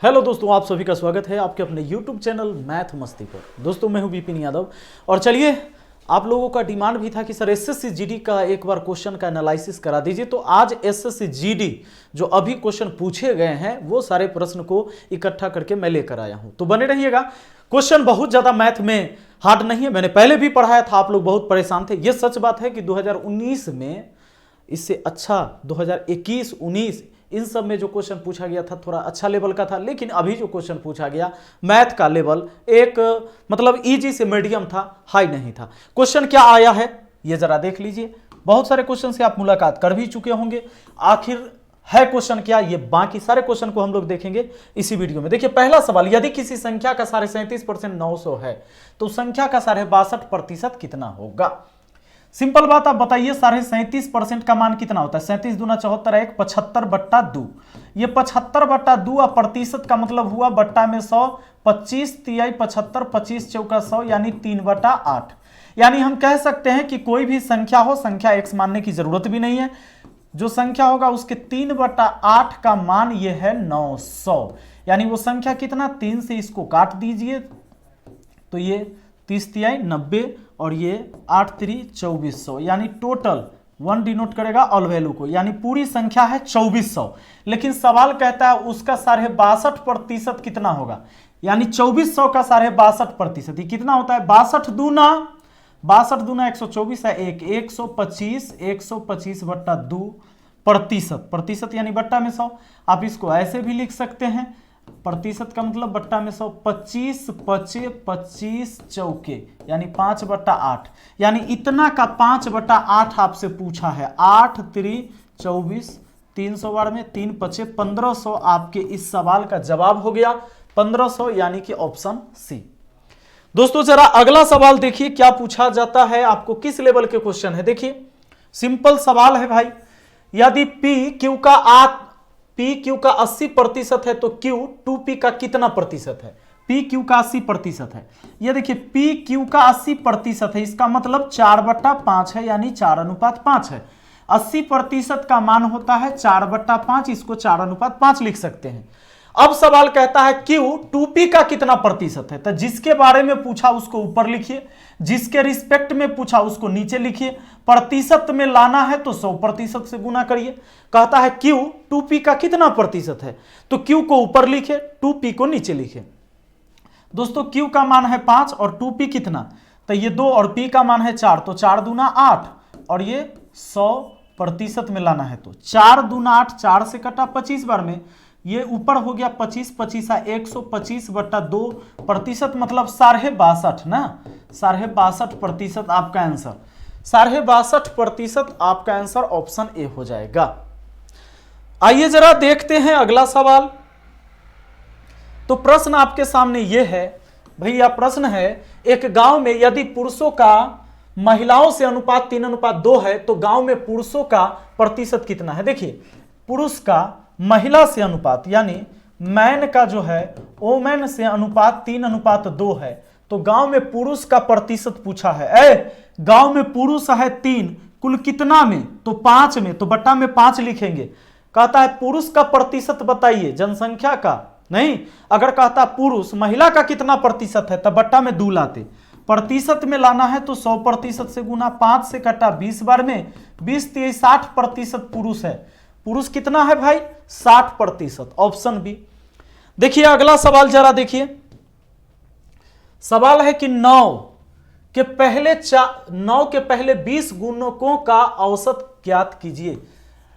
Hello दोस्तों, आप सभी का स्वागत है आपके अपने YouTube चैनल मैथ मस्ती पर। दोस्तों मैं हूं विपिन यादव और चलिए, आप लोगों का डिमांड भी था कि सर एसएससी जीडी का एक बार क्वेश्चन का एनालिसिस करा दीजिए। तो आज एसएससी जीडी जो अभी क्वेश्चन पूछे गए हैं वो सारे प्रश्न को इकट्ठा करके मैं लेकर आया हूं, तो बने रहिएगा। क्वेश्चन बहुत ज्यादा मैथ में हार्ड नहीं है, मैंने पहले भी पढ़ाया था, आप लोग बहुत परेशान थे। ये सच बात है कि 2019 में इससे अच्छा 2021-19 इन सब में जो क्वेश्चन पूछा गया था थोड़ा अच्छा लेवल का था, लेकिन अभी जो क्वेश्चन पूछा गया मैथ का लेवल एक मतलब इजी से मीडियम था, हाई नहीं था। क्वेश्चन क्या आया है ये जरा देख लीजिए। बहुत सारे क्वेश्चन से आप मुलाकात कर भी चुके होंगे, आखिर है क्वेश्चन क्या, ये बाकी सारे क्वेश्चन को हम लोग देखेंगे इसी वीडियो में। देखिए पहला सवाल, यदि किसी संख्या का 37.5% 900 है तो संख्या का 62.5% कितना होगा। सिंपल बात, आप बताइए 37.5% का मान कितना होता है। 37 दूना 74 1 75/2। ये 75/2 और प्रतिशत का मतलब हुआ बट्टा में 100, 25 तिहाई 75, 25 चौका 100 यानी 3/8। यानी हम कह सकते हैं कि कोई भी संख्या हो, संख्या x मानने की जरूरत भी नहीं है, जो संख्या होगा उसके 3/8 का मान ये है 900। यानी वो संख्या कितना, 3 से इसको काट दीजिए तो ये 30 तिहाई 90 और ये 8 3 2400, यानी टोटल 1 डिनोट करेगा ऑल वैल्यू को, यानी पूरी संख्या है 2400। लेकिन सवाल कहता है उसका 62.5% कितना होगा, यानी 2400 का 62.5% ये कितना होता है। 62 दूना 124 है, 125/2 प्रतिशत यानी बट्टा में 100। आप इसको ऐसे भी लिख सकते हैं, प्रतिशत का मतलब बट्टा में 100, 25 पचे 25 चौके यानी 5/8, यानी इतना का 5/8 आपसे पूछा है। 8 3 24, 300 बार में 3 पचे 1500 आपके इस सवाल का जवाब हो गया 1500, यानी कि ऑप्शन सी। दोस्तों जरा अगला सवाल देखिए क्या पूछा जाता है आपको, किस लेवल के क्वेश्चन है। देखिए सिंपल सवाल है भाई, यदि पी क्यू का 80% है तो क्यू 2p का कितना प्रतिशत है। पी क्यू का 80% है, ये देखिए पी क्यू का 80% है, इसका मतलब 4/5 है, यानी 4:5 है। 80% का मान होता है 4/5, इसको 4:5 लिख सकते हैं। अब सवाल कहता है क्यू 2p का कितना प्रतिशत है, तो जिसके बारे में पूछा उसको ऊपर लिखिए, जिसके रिस्पेक्ट में पूछा उसको नीचे लिखिए। प्रतिशत में लाना है तो 100% से गुना करिए। कहता है क्यू 2p का कितना प्रतिशत है, तो क्यू को ऊपर लिखे 2p को नीचे लिखे। दोस्तों क्यू का मान है 5 और 2p कितना, तो ये 2 और p का मान है 4, तो 4 दूना 8 और ये 100% में लाना है तो 4 दूना 8, 4 से कटा 25 बार में, ये ऊपर हो गया 25 25 125/2 प्रतिशत, मतलब 62.5 ना, 62.5% आपका आंसर, 62.5% आपका आंसर ऑप्शन ए हो जाएगा। आइए जरा देखते हैं अगला सवाल। तो प्रश्न आपके सामने यह है भैया, प्रश्न है एक गांव में यदि पुरुषों का महिलाओं से अनुपात 3:2 है तो गांव में पुरुषों का प्रतिशत कितना है। देखिए पुरुष का महिला से अनुपात यानी मैन का जो है वोमेन से अनुपात 3:2 है, तो गांव में पुरुष का प्रतिशत पूछा है। गांव में पुरुष है 3, कुल कितना में, तो 5 में, तो बट्टा में 5 लिखेंगे। कहता है पुरुष का प्रतिशत बताइए, जनसंख्या का नहीं। अगर कहता पुरुष महिला का कितना प्रतिशत है तब बट्टा में 2 लाते, प्रतिशत में लाना है तो 100% से गुना, 5 से कटा 20 बार में, 20 3 60% पुरुष है। पुरुष कितना है भाई, 60%, ऑप्शन बी। देखिए अगला सवाल जरा देखिए, सवाल है कि 9 के पहले 20 गुणकों का औसत ज्ञात कीजिए।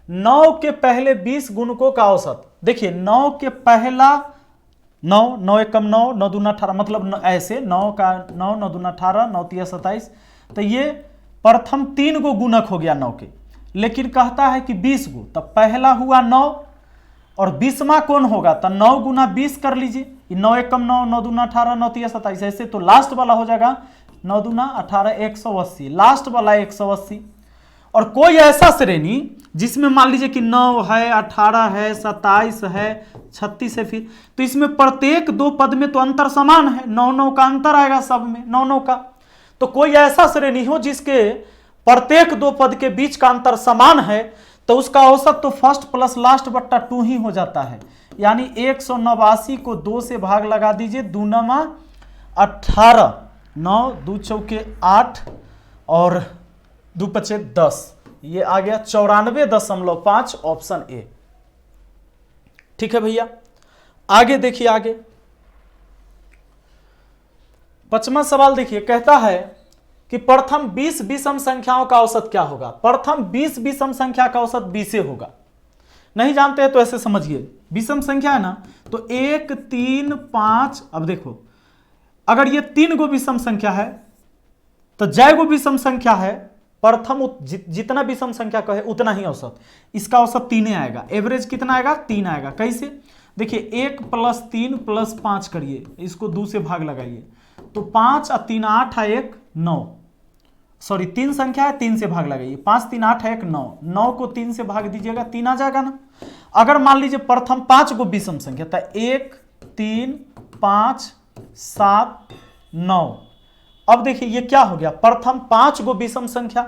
9 के पहले 20 गुणकों का औसत, देखिए 9 के पहला 9, 9 1 9, 9 दूना 18, मतलब ऐसे 9 का 9, 9 दूना 18, 9 3 27, तो ये प्रथम 3 गो गुणक हो गया 9 के, लेकिन कहता है कि 20 गो, तब पहला हुआ 9 और 20वां कौन होगा, तो 9 गुना 20 कर लीजिए, 9 1 9, 9 दूना 18, 9 3 27, ऐसे तो लास्ट वाला हो जाएगा 9 दूना 18 180, लास्ट वाला 180। और कोई ऐसा श्रेणी जिसमें मान लीजिए कि 9 है, 18 है, 27 है, 36 है, फिर तो इसमें प्रत्येक 2 पद में तो अंतर समान है, 9 9 का अंतर आएगा सब में, 9 9 का। तो कोई ऐसा श्रेणी हो जिसके प्रत्येक 2 पद के बीच का अंतर समान है, तो उसका औसत तो फर्स्ट प्लस लास्ट बट्टा 2 ही हो जाता है। यानी 189 को 2 से भाग लगा दीजिए, 2 नमा 18, 9 2 चौके 8 और 2 पचे 10, ये आ गया 94.5, ऑप्शन ए। ठीक है भैया, आगे देखिए, आगे 5वां सवाल देखिए, कहता है कि प्रथम 20 विषम संख्याओं का औसत क्या होगा। प्रथम 20 विषम संख्या का औसत 20 होगा। नहीं जानते हैं तो ऐसे समझिए, विषम संख्या है ना, तो 1 3 5, अब देखो अगर ये 3 गो विषम संख्या है तो जय गो विषम संख्या है, प्रथम जितना विषम संख्या का है उतना ही औसत, इसका औसत 3 आएगा। एवरेज कितना आएगा, 3 आएगा। कैसे, देखिए 1 + 3 + 5 करिए, इसको 2 से भाग लगाइए, तो 5 और 3 8 है 1 9, सॉरी 3 संख्या है, 3 से भाग लगाइए, 5 3 8 है 1 9, 9 को 3 से भाग दीजिएगा, 3 आ जाएगा ना। अगर मान लीजिए प्रथम 5 गो विषम संख्या था, 1 3 5 7 9, अब देखिए ये क्या हो गया, प्रथम 5 गो विषम संख्या,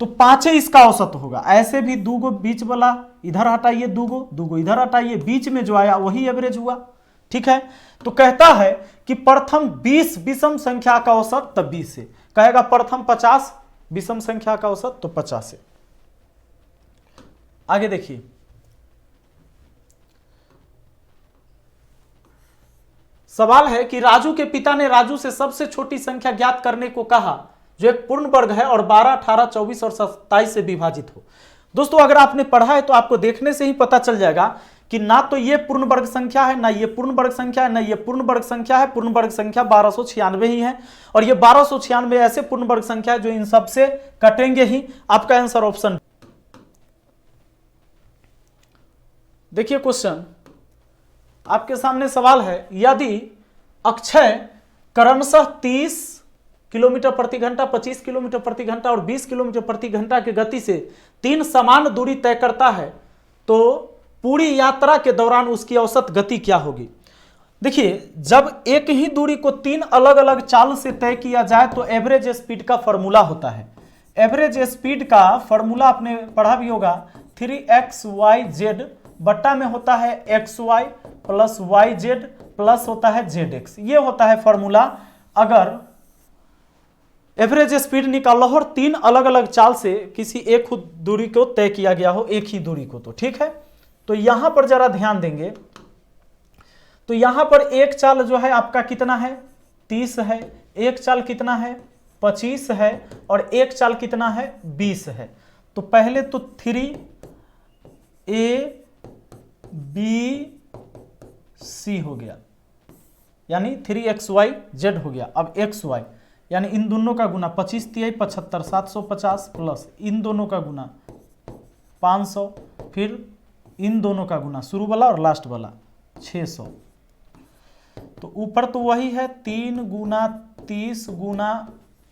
तो 5 इसका औसत होगा। ऐसे भी 2 गो बीच वाला इधर हटाइए, 2 गो इधर हटाइए, बीच में जो आया वही एवरेज हुआ। ठीक है, तो कहता है कि प्रथम 20 विषम संख्या का औसत तब 20 से, कहेगा प्रथम 50 विषम संख्या का औसत तो 50 से। आगे देखिए, सवाल है कि राजू के पिता ने राजू से सबसे छोटी संख्या ज्ञात करने को कहा जो एक पूर्ण वर्ग है और 12 18 24 और 27 से विभाजित हो। दोस्तों अगर आपने पढ़ा है तो आपको देखने से ही पता चल जाएगा कि ना तो ये पूर्ण वर्ग संख्या है, ना ये पूर्ण वर्ग संख्या है, ना ये पूर्ण वर्ग संख्या है। पूर्ण वर्ग संख्या 1296 ही है, और ये 1296 ऐसे पूर्ण वर्ग संख्या है जो इन सब से कटेंगे ही। आपका आंसर ऑप्शन। देखिए क्वेश्चन आपके सामने सवाल है, यदि अक्षय क्रमशः 30 किलोमीटर प्रति घंटा, 25 किलोमीटर प्रति घंटा और 20 किलोमीटर प्रति घंटा की गति से 3 समान दूरी तय करता है तो पूरी यात्रा के दौरान उसकी औसत गति क्या होगी। देखिए जब एक ही दूरी को 3 अलग अलग चाल से तय किया जाए तो एवरेज स्पीड का फॉर्मूला होता है। एवरेज स्पीड का फॉर्मूला आपने पढ़ा भी होगा, 3xyz बट्टा में होता है xy प्लस yz प्लस होता है zx, ये होता है फॉर्मूला। अगर एवरेज स्पीड निकाला हो और 3 अलग अलग चाल से किसी एक दूरी को तय किया गया हो, एक ही दूरी को, तो ठीक है। तो यहां पर जरा ध्यान देंगे, तो यहां पर एक चाल जो है आपका कितना है, 30 है, एक चाल कितना है 25 है, और एक चाल कितना है 20 है। तो पहले तो 3abc हो गया, यानी 3xyz हो गया। अब xy यानी इन दोनों का गुना 25 3 75 750 प्लस इन दोनों का गुना 500, फिर इन दोनों का गुना शुरू वाला और लास्ट वाला 600। तो ऊपर तो वही है 3 गुना 30 गुना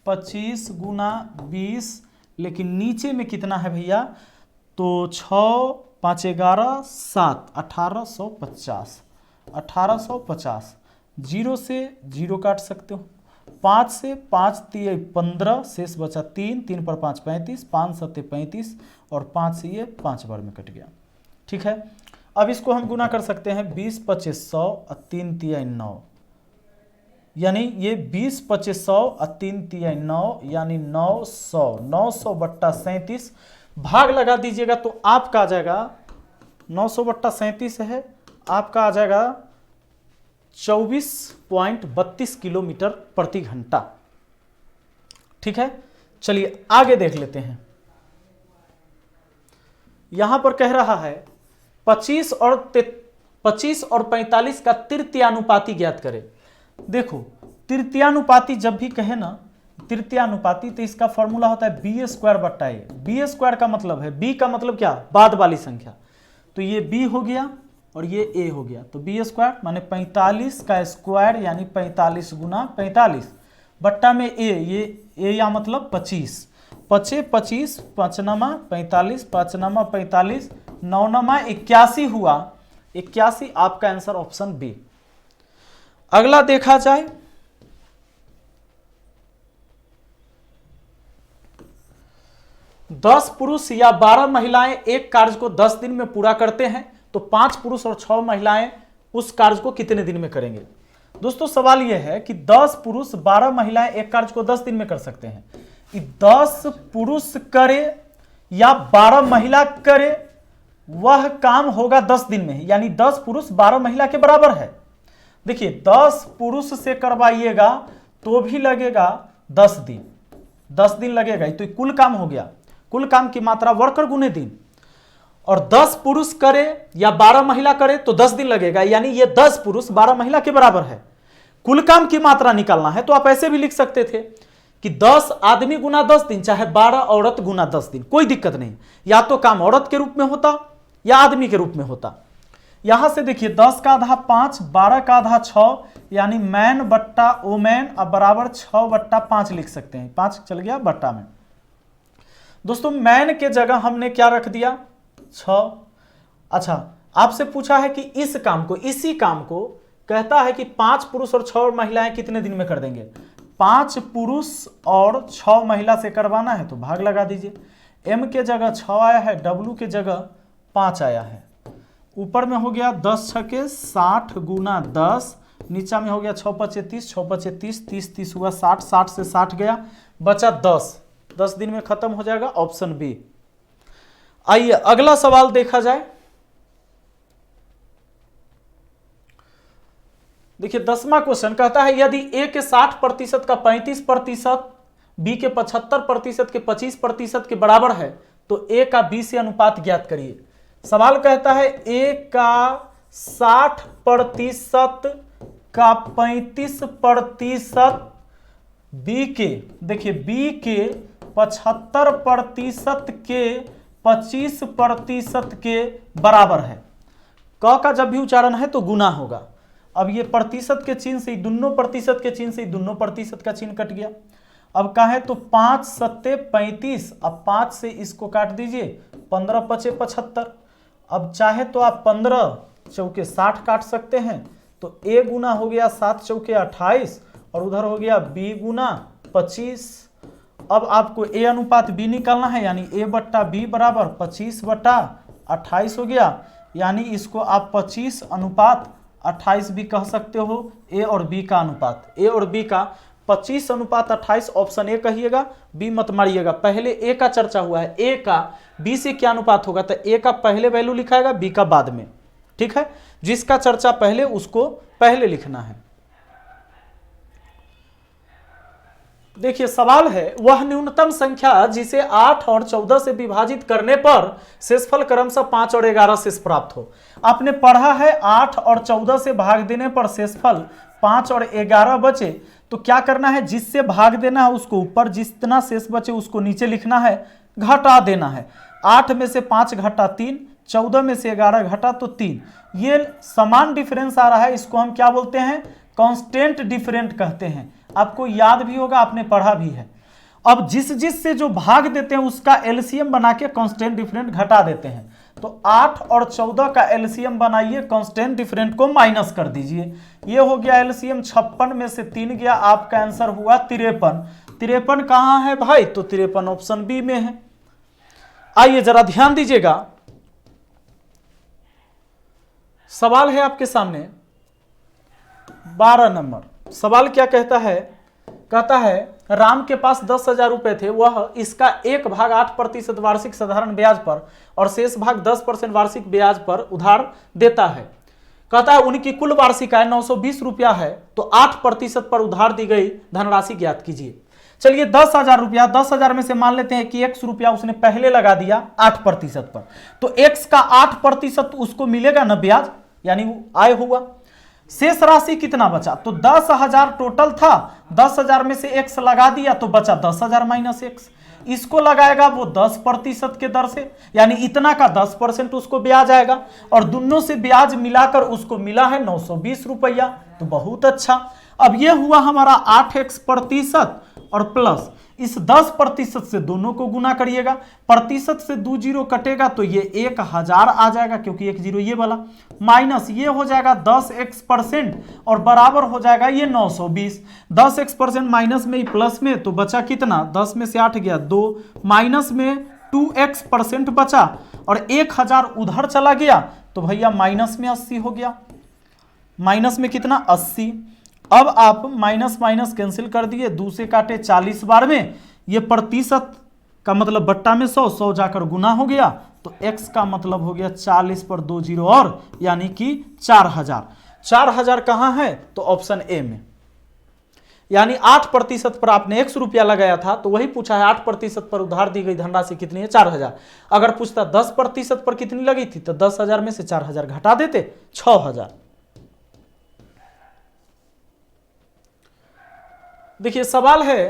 25 गुना 20, लेकिन नीचे में कितना है भैया, तो 6 5 11 7 1850, 1850। 0 से 0 काट सकते हो, 5 से 5 3 15, शेष बचा 3 3 पर 5 35, 5 7 35 और 5 से ये 5 बार में कट गया। ठीक है, अब इसको हम गुना कर सकते हैं 20 25 100 और 3 3 9, यानी ये 20 25 100 और 3 3 9 यानी 900, 900 बट्टा 37 भाग लगा दीजिएगा तो आपका आ जाएगा 900 बट्टा 37 है, आपका आ जाएगा 24.32 किलोमीटर प्रति घंटा। ठीक है, चलिए आगे देख लेते हैं। यहां पर कह रहा है 25 और 45 का तृतीयानुपाती ज्ञात करें। देखो तृतीयानुपाती जब भी कहे ना, तृतीयानुपाती, तो इसका फॉर्मूला होता है बी स्क्वायर बट्टा ए। बी स्क्वायर का मतलब है, बी का मतलब क्या, बाद वाली संख्या, तो ये बी हो गया और ये ए हो गया, तो बी स्क्वायर माने 45 का स्क्वायर यानी 45 गुना 45 बट्टा में ए, ये ए या मतलब 25, 5 25 5 नमा 45, 5 नमा 45, 9 नमा 81 हुआ, 81। आपका आंसर ऑप्शन बी। अगला देखा जाए, दस पुरुष या 12 महिलाएं एक कार्य को 10 दिन में पूरा करते हैं तो 5 पुरुष और 6 महिलाएं उस कार्य को कितने दिन में करेंगे। दोस्तों सवाल यह है कि 10 पुरुष 12 महिलाएं एक कार्य को 10 दिन में कर सकते हैं। 10 पुरुष करे या 12 महिला करे, वह काम होगा 10 दिन में, यानी 10 पुरुष 12 महिला के बराबर है। देखिए 10 पुरुष से करवाइएगा तो भी लगेगा 10 दिन, 10 दिन लगेगा, तो कुल काम हो गया। कुल काम की मात्रा वर्कर गुने दिन, और 10 पुरुष करे या 12 महिला करे तो 10 दिन लगेगा, यानी ये 10 पुरुष 12 महिला के बराबर है। कुल काम की मात्रा निकालना है तो आप ऐसे भी लिख सकते थे कि 10 आदमी गुना 10 दिन, चाहे 12 औरत गुना 10 दिन, कोई दिक्कत नहीं। या तो काम औरत के रूप में होता या आदमी के रूप में होता। यहां से देखिए 10 का आधा 5, 12 का आधा 6, यानी मैन बट्टा वोमेन अब बराबर 6/5 लिख सकते हैं। 5 चल गया बट्टा में। दोस्तों मैन के जगह हमने क्या रख दिया, 6। अच्छा, आपसे पूछा है कि इस काम को, इसी काम को कहता है कि 5 पुरुष और 6 महिलाएं कितने दिन में कर देंगे। 5 पुरुष और 6 महिला से करवाना है तो भाग लगा दीजिए। m के जगह 6 आया है, w के जगह 5 आया है। ऊपर में हो गया 10 छके 60 गुना 10, नीचा में हो गया 6 पचे 30, 6 पचे 30, 30 30 हुआ 60, 60 से 60 गया, बचा 10, 10 दिन में खत्म हो जाएगा, ऑप्शन बी। आइए अगला सवाल देखा जाए। देखिए 10वां क्वेश्चन कहता है यदि a के 60% का 35%, b के 75% के 25% के बराबर है तो a का b से अनुपात ज्ञात करिए। सवाल कहता है a का 60% का 35% b के, देखिए b के 75% के 25% के बराबर है। क का जब भी उच्चारण है तो गुना होगा। अब ये प्रतिशत के चिन्ह से दोनों प्रतिशत के चिन्ह से दोनों प्रतिशत का चिन्ह कट गया। अब कहें तो 5 सत्ते 35, अब 5 से इसको काट दीजिए, 15 पचे 75। अब चाहे तो आप 15 चौके 60 काट सकते हैं, तो a गुना हो गया 7 चौके 28 और उधर हो गया b गुना 25। अब आपको a अनुपात b निकालना है, यानी a बट्टा b बराबर 25/28 हो गया, यानी इसको आप 25 अनुपात 28 भी कह सकते हो। a और b का अनुपात, a और b का 25 अनुपात 28 ऑप्शन ए कहिएगा, b मत मारिएगा। पहले a का चर्चा हुआ है, a का b से क्या अनुपात होगा, तो a का पहले वैल्यू लिखाएगा, b का बाद में, ठीक है। जिसका चर्चा पहले उसको पहले लिखना है। देखिए सवाल है वह न्यूनतम संख्या जिसे 8 और 14 से विभाजित करने पर शेषफल क्रमशः 5 और 11 शेष प्राप्त हो। आपने पढ़ा है 8 और 14 से भाग देने पर शेषफल 5 और 11 बचे, तो क्या करना है, जिससे भाग देना है उसको ऊपर, जितना शेष बचे उसको नीचे लिखना है, घटा देना है। 8 में से 5 घटा 3, 14 में से 11 घटा तो 3, ये समान डिफरेंस आ रहा है, इसको हम क्या बोलते हैं, कांस्टेंट डिफरेंट कहते हैं। आपको याद भी होगा, आपने पढ़ा भी है। अब जिस से जो भाग देते हैं उसका एलसीएम बना के कांस्टेंट डिफरेंट घटा देते हैं। तो 8 और 14 का एलसीएम बनाइए, कांस्टेंट डिफरेंट को माइनस कर दीजिए। ये हो गया एलसीएम, 56 में से 3 गया, आपका आंसर हुआ 53। 53 कहां है भाई, तो 53 ऑप्शन बी में है। आइए जरा ध्यान दीजिएगा, सवाल है आपके सामने 12 नंबर। सवाल क्या कहता है, कहता है राम के पास 10,000 रुपए थे, वह इसका 1/8% वार्षिक साधारण ब्याज पर और शेष भाग 10% वार्षिक ब्याज पर उधार देता है। कहता है उनकी कुल वार्षिक आय 920 रुपया है, तो 8% पर उधार दी गई धनराशि ज्ञात कीजिए। चलिए 10,000 रुपया, 10,000 में से मान लेते हैं कि x रुपया उसने पहले लगा दिया 8% पर, तो x का 8% उसको मिलेगा ना ब्याज, यानी आय हुआ। शेष राशि कितना बचा, तो 10,000 टोटल था, 10,000 में से x लगा दिया तो बचा 10,000 माइनस x। इसको लगाएगा वो 10% के दर से, यानी इतना का 10% उसको ब्याज आएगा, और दोनों से ब्याज मिलाकर उसको मिला है 920 रुपया, तो बहुत अच्छा। अब ये हुआ हमारा 8x% और प्लस इस 10% से दोनों को गुना करिएगा, प्रतिशत से 2 जीरो कटेगा तो ये 1000 आ जाएगा, क्योंकि 1 जीरो ये वाला, माइनस ये हो जाएगा 10x% और बराबर हो जाएगा ये 920। 10x% माइनस में ही प्लस में, तो बचा कितना, 10 में से 8 गया 2, माइनस में 2x% बचा और 1000 उधर चला गया तो भैया माइनस में 80 हो गया। माइनस में कितना 80। अब आप माइनस माइनस कैंसिल कर दिए, 2 से काटे 40 बार में, ये प्रतिशत का मतलब बट्टा में 100, 100 जाकर गुना हो गया तो x का मतलब हो गया 40 पर 2 जीरो और यानी कि 4000। 4000 कहाँ है तो ऑप्शन ए में। यानी 8% पर आपने 100 रुपया लगाया था तो वही पूछा है 8% पर उधार दी गई धनराशि कितनी है 4000। अगर पूछता 10% पर कितनी लगी थी तो 10,000 में से 4000 घटा देते 6000। देखिए सवाल है,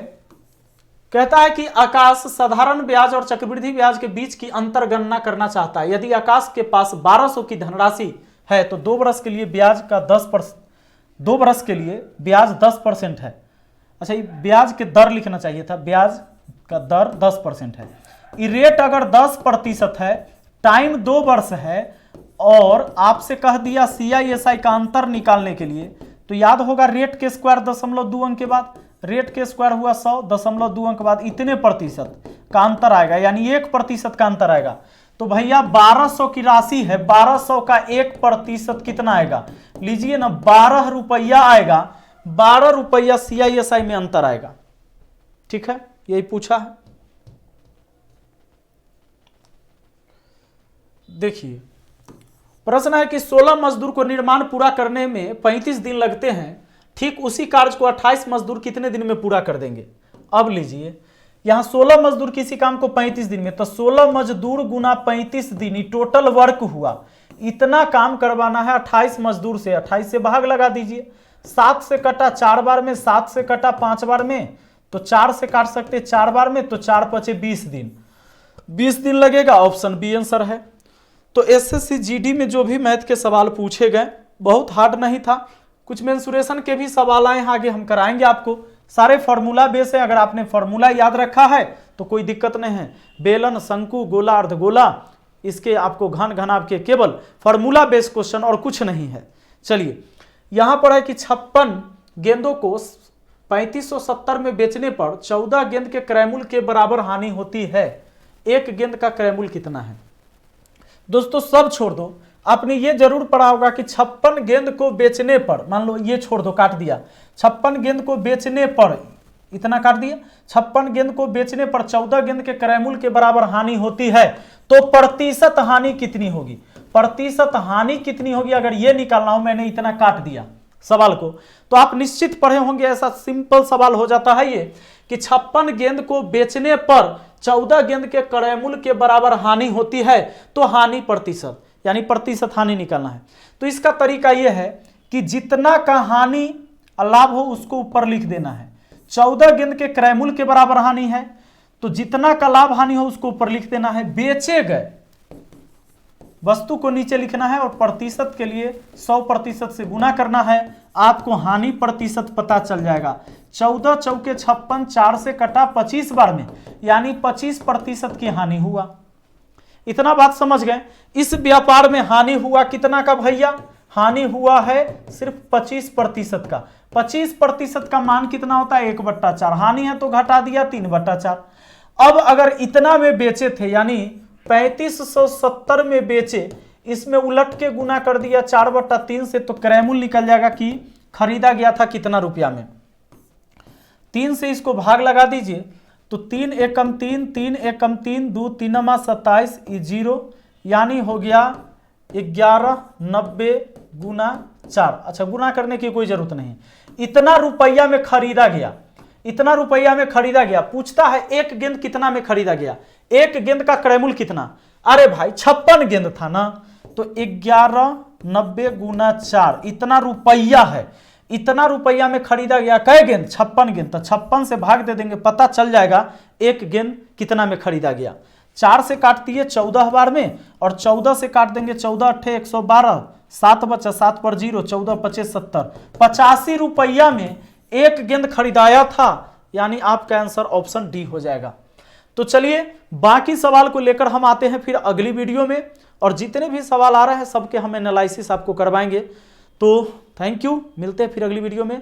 कहता है कि आकाश साधारण ब्याज और चक्रवृद्धि ब्याज के बीच की अंतर गणना करना चाहता है। यदि आकाश के पास 1200 की धनराशि है तो 2 वर्ष के लिए ब्याज का 10%, 2 वर्ष के लिए ब्याज 10% है। अच्छा, ये ब्याज के दर लिखना चाहिए था, ब्याज का दर 10% है। ये रेट अगर 10% है, टाइम 2 वर्ष है और आपसे कह दिया CISI का अंतर निकालने के लिए, तो याद होगा रेट के स्क्वायर 0.2 अंक के बाद, रेट के स्क्वायर हुआ 100, 0.2 अंक के बाद इतने प्रतिशत का अंतर आएगा, यानी 1% का अंतर आएगा। तो भैया 1200 की राशि है, 1200 का 1% कितना आएगा, लीजिए ना 12 रुपया आएगा। 12 रुपया CISI में अंतर आएगा। ठीक है, यही पूछा है। देखिए प्रश्न है कि 16 मजदूर को निर्माण पूरा करने में 35 दिन लगते हैं, ठीक उसी कार्य को 28 मजदूर कितने दिन में पूरा कर देंगे। अब लीजिए यहां 16 मजदूर किसी काम को 35 दिन में, तो 16 मजदूर गुना 35 दिन, टोटल वर्क हुआ। इतना काम करवाना है 28 मजदूर से, 28 से भाग लगा दीजिए। 7 से कटा 4 बार में, 7 से कटा 5 बार में, तो 4 से काट सकते 4 बार में, तो 4 बचे 20 दिन। 20 दिन लगेगा, ऑप्शन बी आंसर है। तो SSC GD में जो भी मैथ के सवाल पूछे गए बहुत हार्ड नहीं था, कुछ मेंसुरेशन के भी सवाल आए, आगे हम कराएंगे आपको। सारे फॉर्मूला बेस है, अगर आपने फॉर्मूला याद रखा है तो कोई दिक्कत नहीं है। बेलन, शंकु, गोला, अर्धगोला, इसके आपको घन घनाभ के केवल फॉर्मूला बेस क्वेश्चन और कुछ नहीं है। चलिए यहां पर है कि 56 गेंदों को 3570 में बेचने पर 14 गेंद के क्रयमूल्य के बराबर हानि होती है। एक गेंद का क्रयमूल्य कितना है। दोस्तों सब छोड़ दो, आपने ये जरूर पढ़ा होगा कि 56 गेंद को बेचने पर, मान लो ये छोड़ दो, काट दिया, 56 गेंद को बेचने पर इतना काट दिया, 56 गेंद को बेचने पर 14 गेंद के क्रयमूल्य के बराबर हानि होती है, तो प्रतिशत हानि कितनी होगी। प्रतिशत हानि कितनी होगी अगर ये निकालना हो, मैंने इतना काट दिया सवाल को, तो आप निश्चित पढ़े होंगे। ऐसा सिंपल सवाल हो जाता है ये कि 56 गेंद को बेचने पर 14 गेंद के क्रयमूल्य के बराबर हानि होती है, तो हानि प्रतिशत, यानी प्रतिशत हानि निकालना है। तो इसका तरीका यह है कि जितना का हानि लाभ हो उसको ऊपर लिख देना है। 14 गेंद के क्रयमूल्य के बराबर हानि है तो जितना का लाभ हानि हो उसको ऊपर लिख देना है। बेचे गए वस्तु को नीचे लिखना है और प्रतिशत के लिए 100% से गुना करना है, आपको हानि प्रतिशत पता चल जाएगा। 14 चौके 56, 4 से कटा 25 बार में, यानी 25% की हानि हुआ। इतना बात समझ गए। इस व्यापार में हानि हुआ कितना का भैया, हानि हुआ है सिर्फ 25% का। 25% का मान कितना होता है 1/4, हानि है तो घटा दिया 3/4। अब अगर इतना में बेचे थे यानी 3570 में बेचे, इसमें उलट के गुना कर दिया 4/3 से, तो क्रयमूल्य निकल जाएगा कि खरीदा गया था कितना रुपया में। 3 से इसको भाग लगा दीजिए तो 3 एकम 3, 3 एकम 3, 2 3 27, 0, यानी हो गया 1190 गुना 4। अच्छा गुना करने की कोई जरूरत नहीं, इतना रुपया में खरीदा गया, इतना रुपया में खरीदा गया। पूछता है एक गेंद कितना में खरीदा गया, एक गेंद का क्रयमूल्य कितना। अरे भाई 56 गेंद था ना, तो 1190 गुना 4 इतना रुपया है, इतना रुपया में खरीदा गया। कै गेंद 56 गेंद, तो 56 से भाग दे देंगे, पता चल जाएगा एक गेंद कितना में खरीदा गया। 4 से काट दिए 14 बार में और 14 से काट देंगे 14 8 112, 7 बचा 7 पर 0, 14 25 70, 85 रुपया में एक गेंद खरीदाया था, यानी आपका आंसर ऑप्शन डी हो जाएगा। तो चलिए बाकी सवाल को लेकर हम आते हैं फिर अगली वीडियो में, और जितने भी सवाल आ रहे हैं सबके हम एनालिसिस आपको करवाएंगे। तो थैंक यू, मिलते हैं फिर अगली वीडियो में।